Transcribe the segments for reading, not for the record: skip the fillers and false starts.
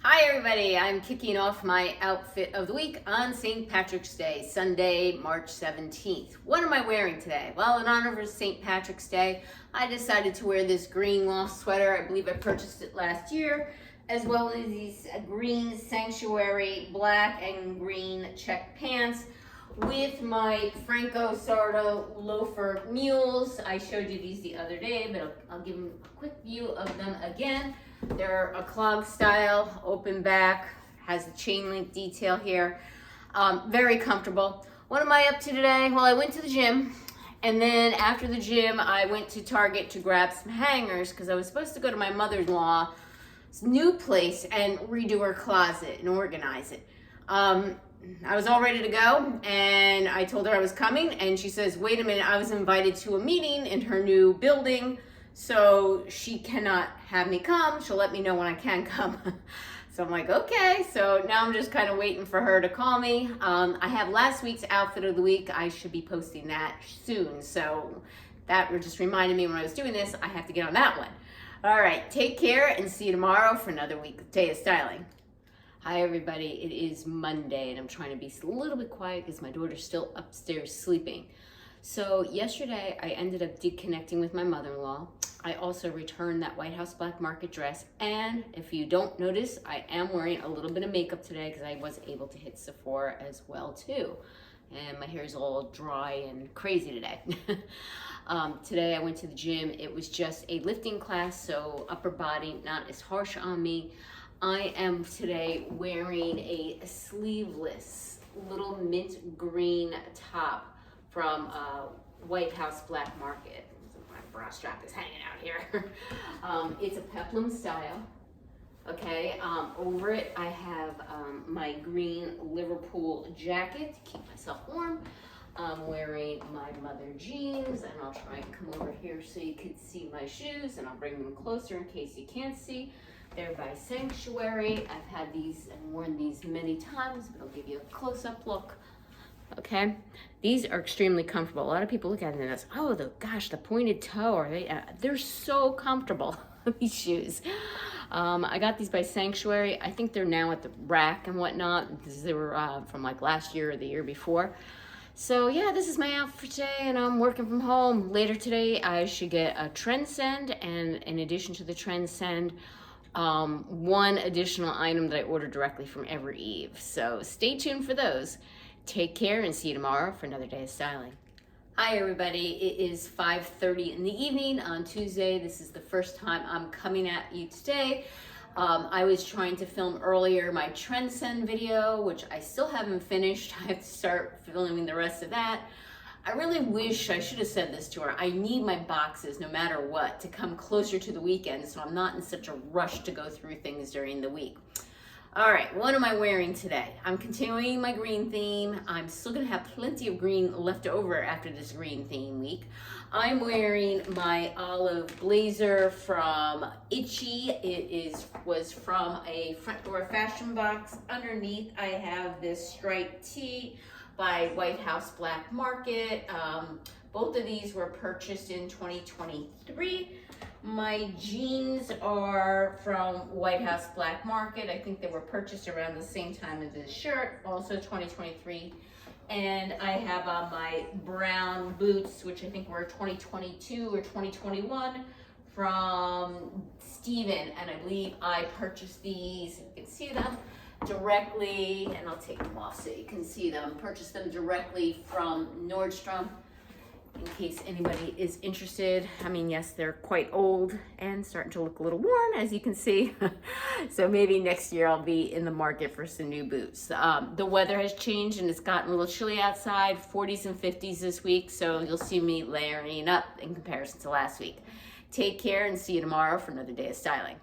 Hi everybody, I'm kicking off my outfit of the week on St. Patrick's Day, Sunday, March 17th. What am I wearing today? Well, in honor of St. Patrick's Day, I decided to wear this green loft sweater. I believe I purchased it last year, as well as these green Sanctuary black and green check pants with my Franco Sardo loafer mules. I showed you these the other day, but I'll give them a quick view of them again. They're a clog style, open back, has the chain link detail here. Very comfortable. What am I up to today? Well, I went to the gym, and then after the gym, I went to Target to grab some hangers because I was supposed to go to my mother-in-law's new place and redo her closet and organize it. I was all ready to go, and I told her I was coming, and she says, wait a minute, I was invited to a meeting in her new building, so she cannot have me come. She'll let me know when I can come. So I'm like, okay. So now I'm just kind of waiting for her to call me. I have last week's outfit of the week. I should be posting that soon. So that just reminded me when I was doing this, I have to get on that one. All right, take care and see you tomorrow for another day of styling. Hi everybody, it is Monday and I'm trying to be a little bit quiet because my daughter's still upstairs sleeping. So yesterday I ended up deconnecting with my mother-in-law. I also returned that White House Black Market dress, and if you don't notice, I am wearing a little bit of makeup today because I was able to hit Sephora as well too. And my hair is all dry and crazy today. Today I went to the gym. It was just a lifting class, so upper body not as harsh on me. I am today wearing a sleeveless little mint green top from White House Black Market. My bra strap is hanging out here. It's a peplum style. Okay, over it I have my green Liverpool jacket to keep myself warm. I'm wearing my mother jeans, and I'll try and come over here so you can see my shoes, and I'll bring them closer in case you can't see. They're by Sanctuary. I've had these and worn these many times, but I'll give you a close-up look. Okay, these are extremely comfortable. A lot of people look at them and it's, oh, gosh, the pointed toe. Are they? They're so comfortable. These shoes. I got these by Sanctuary. I think they're now at the rack and whatnot because they were from like last year or the year before. So yeah, this is my outfit for today, and I'm working from home. Later today, I should get a Trendsend, and in addition to the Trendsend, one additional item that I ordered directly from Every Eve. So stay tuned for those. Take care and see you tomorrow for another day of styling. Hi everybody, it is 5:30 in the evening on Tuesday. This is the first time I'm coming at you today. I was trying to film earlier my Trendsend video, which I still haven't finished. I have to start filming the rest of that. I really wish I should have said this to her. I need my boxes, no matter what, to come closer to the weekend so I'm not in such a rush to go through things during the week. All right, what am I wearing today? I'm continuing my green theme. I'm still gonna have plenty of green left over after this green theme week. I'm wearing my olive blazer from Itchy. It was from a front door fashion box. Underneath, I have this striped tee by White House Black Market. Both of these were purchased in 2023. My jeans are from White House Black Market. I think they were purchased around the same time as this shirt, also 2023. And I have my brown boots, which I think were 2022 or 2021 from Steven. And I believe I purchased these, you can see them, directly, and I'll take them off so you can see them. Purchased them directly from Nordstrom. In case anybody is interested. I mean, yes, they're quite old and starting to look a little worn, as you can see. So maybe next year I'll be in the market for some new boots. The weather has changed and it's gotten a little chilly outside, 40s and 50s this week, so you'll see me layering up in comparison to last week. Take care and see you tomorrow for another day of styling.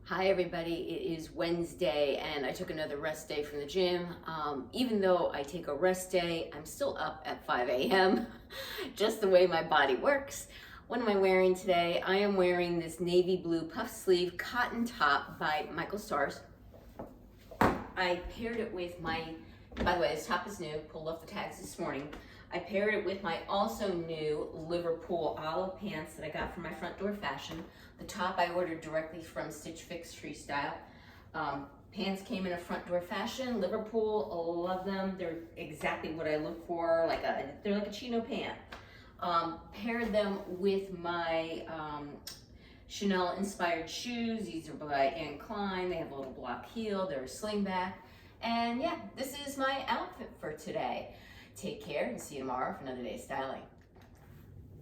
Hi everybody, it is Wednesday and I took another rest day from the gym. Even though I take a rest day, I'm still up at 5 a.m. just the way my body works. What am I wearing today? I am wearing this navy blue puff sleeve cotton top by Michael Stars. I paired it with my, by the way, this top is new, pulled off the tags this morning. I paired it with my also new Liverpool olive pants that I got from my front door fashion. The top I ordered directly from Stitch Fix Freestyle. Pants came in a front door fashion, Liverpool, love them. They're exactly what I look for, they're like a chino pant. Paired them with my Chanel inspired shoes. These are by Anne Klein. They have a little block heel, they're a slingback. And yeah, this is my outfit for today. Take care and see you tomorrow for another day of styling.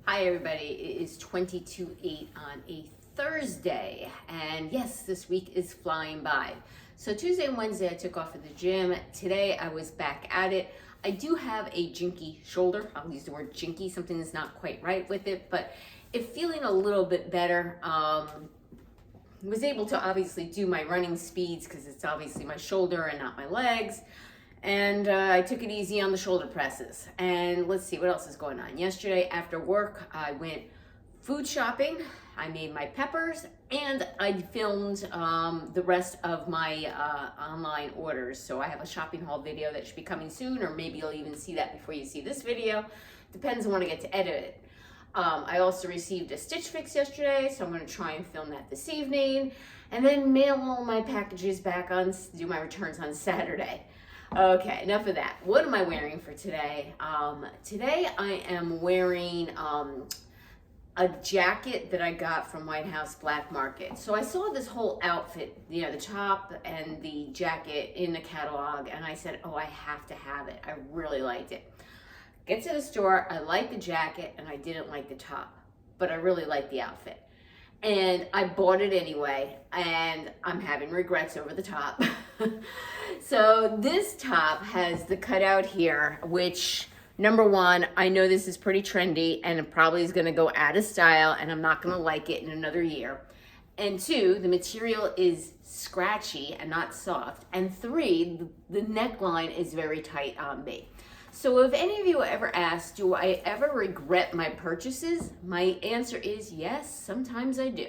Hi everybody, it is 22/8 on a Thursday, and yes, this week is flying by. So Tuesday and Wednesday I took off at the gym. Today I was back at it. I do have a jinky shoulder. I'll use the word jinky, something that's not quite right with it, but it's feeling a little bit better. Was able to obviously do my running speeds because it's obviously my shoulder and not my legs. And I took it easy on the shoulder presses. And let's see what else is going on. Yesterday after work, I went food shopping. I made my peppers and I filmed the rest of my online orders. So I have a shopping haul video that should be coming soon, or maybe you'll even see that before you see this video. Depends on when I get to edit it. I also received a Stitch Fix yesterday, so I'm going to try and film that this evening. And then mail all my packages back do my returns on Saturday. Okay, enough of that. What am I wearing for today? Today I am wearing a jacket that I got from White House Black Market. So I saw this whole outfit, the top and the jacket in the catalog, and I said, oh, I have to have it. I really liked it. Get to the store, I liked the jacket and I didn't like the top, but I really liked the outfit. And I bought it anyway, and I'm having regrets over the top. So this top has the cutout here, which, number one, I know this is pretty trendy and it probably is gonna go out of style and I'm not gonna like it in another year. And two, the material is scratchy and not soft. And three, the neckline is very tight on me. So if any of you ever ask, do I ever regret my purchases? My answer is yes, sometimes I do.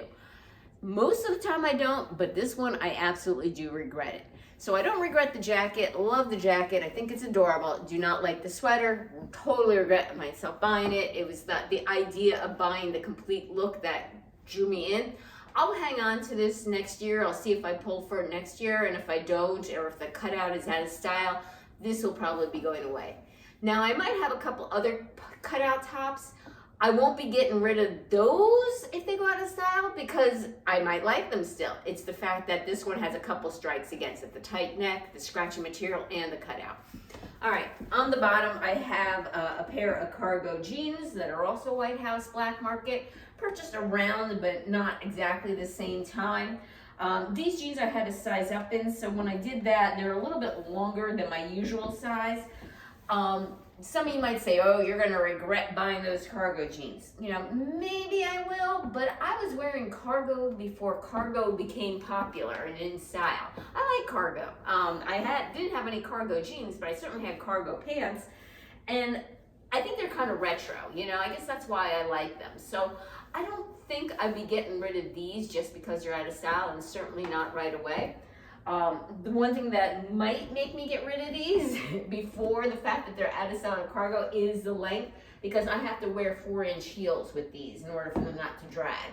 Most of the time I don't, but this one I absolutely do regret it. So I don't regret the jacket, love the jacket, I think it's adorable. Do not like the sweater, totally regret myself buying it. It was not the idea of buying the complete look that drew me in. I'll hang on to this next year. I'll see if I pull for it next year, and if I don't, or if the cutout is out of style, this will probably be going away. Now I might have a couple other cutout tops. I won't be getting rid of those if they go out of style because I might like them still. It's the fact that this one has a couple strikes against it. The tight neck, the scratchy material, and the cutout. All right, on the bottom I have a pair of cargo jeans that are also White House Black Market. Purchased around, but not exactly the same time. These jeans I had to size up in, so when I did that, they're a little bit longer than my usual size. Some of you might say, oh, you're gonna regret buying those cargo jeans. Maybe I will, but I was wearing cargo before cargo became popular and in style. I like cargo. I didn't have any cargo jeans, but I certainly had cargo pants, and I think they're kind of retro, I guess that's why I like them. So I don't think I'd be getting rid of these just because they're out of style, and certainly not right away. The one thing that might make me get rid of these before the fact that they're out of style and cargo is the length, because I have to wear 4-inch heels with these in order for them not to drag.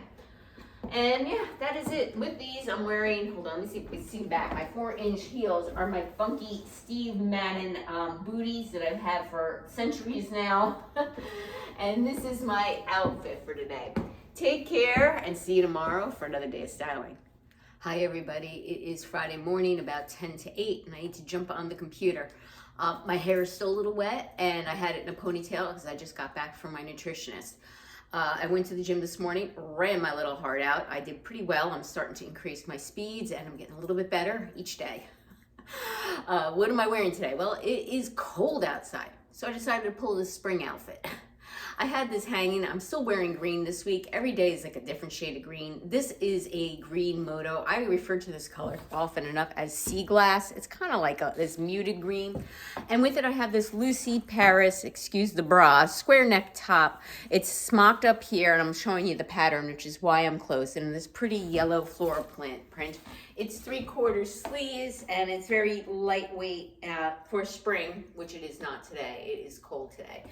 And yeah, that is it. With these, I'm wearing, hold on, let me see if we can see back. My 4-inch heels are my funky Steve Madden booties that I've had for centuries now. And this is my outfit for today. Take care and see you tomorrow for another day of styling. Hi everybody, it is Friday morning about 10 to 8 and I need to jump on the computer. My hair is still a little wet and I had it in a ponytail because I just got back from my nutritionist. I went to the gym this morning, ran my little heart out. I did pretty well. I'm starting to increase my speeds and I'm getting a little bit better each day. What am I wearing today? Well, it is cold outside, so I decided to pull this spring outfit. I had this hanging. I'm still wearing green this week. Every day is like a different shade of green. This is a green moto. I refer to this color often enough as sea glass. It's kind of like this muted green. And with it, I have this Lucy Paris, excuse the bra, square neck top. It's smocked up here, and I'm showing you the pattern, which is why I'm close. And this pretty yellow floral print. It's 3/4 sleeves, and it's very lightweight for spring, which it is not today. It is cold today.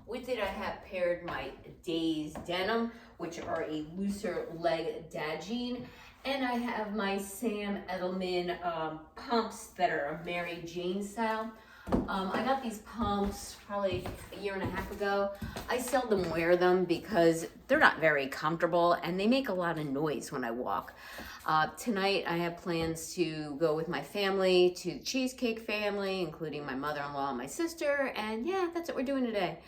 With it, I have paired my Days denim, which are a looser leg dad jean. And I have my Sam Edelman pumps that are a Mary Jane style. I got these pumps probably a year and a half ago. I seldom wear them because they're not very comfortable and they make a lot of noise when I walk. Tonight I have plans to go with my family to the Cheesecake family, including my mother-in-law and my sister, and yeah, that's what we're doing today.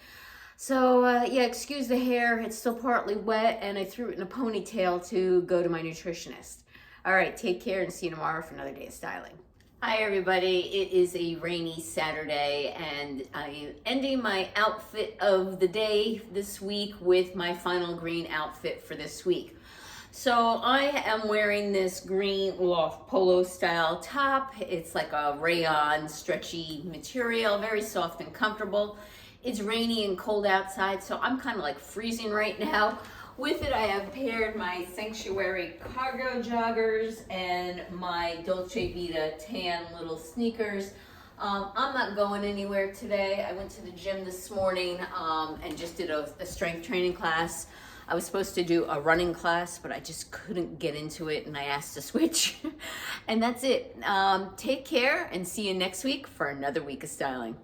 So yeah, excuse the hair, it's still partly wet and I threw it in a ponytail to go to my nutritionist. All right, take care and see you tomorrow for another day of styling. Hi everybody, it is a rainy Saturday and I am ending my outfit of the day this week with my final green outfit for this week. So I am wearing this green loft polo style top. It's like a rayon stretchy material, very soft and comfortable. It's rainy and cold outside, so I'm kind of like freezing right now. With it, I have paired my Sanctuary cargo joggers and my Dolce Vita tan little sneakers. I'm not going anywhere today. I went to the gym this morning and just did a strength training class. I was supposed to do a running class, but I just couldn't get into it and I asked to switch. And that's it. Take care and see you next week for another week of styling.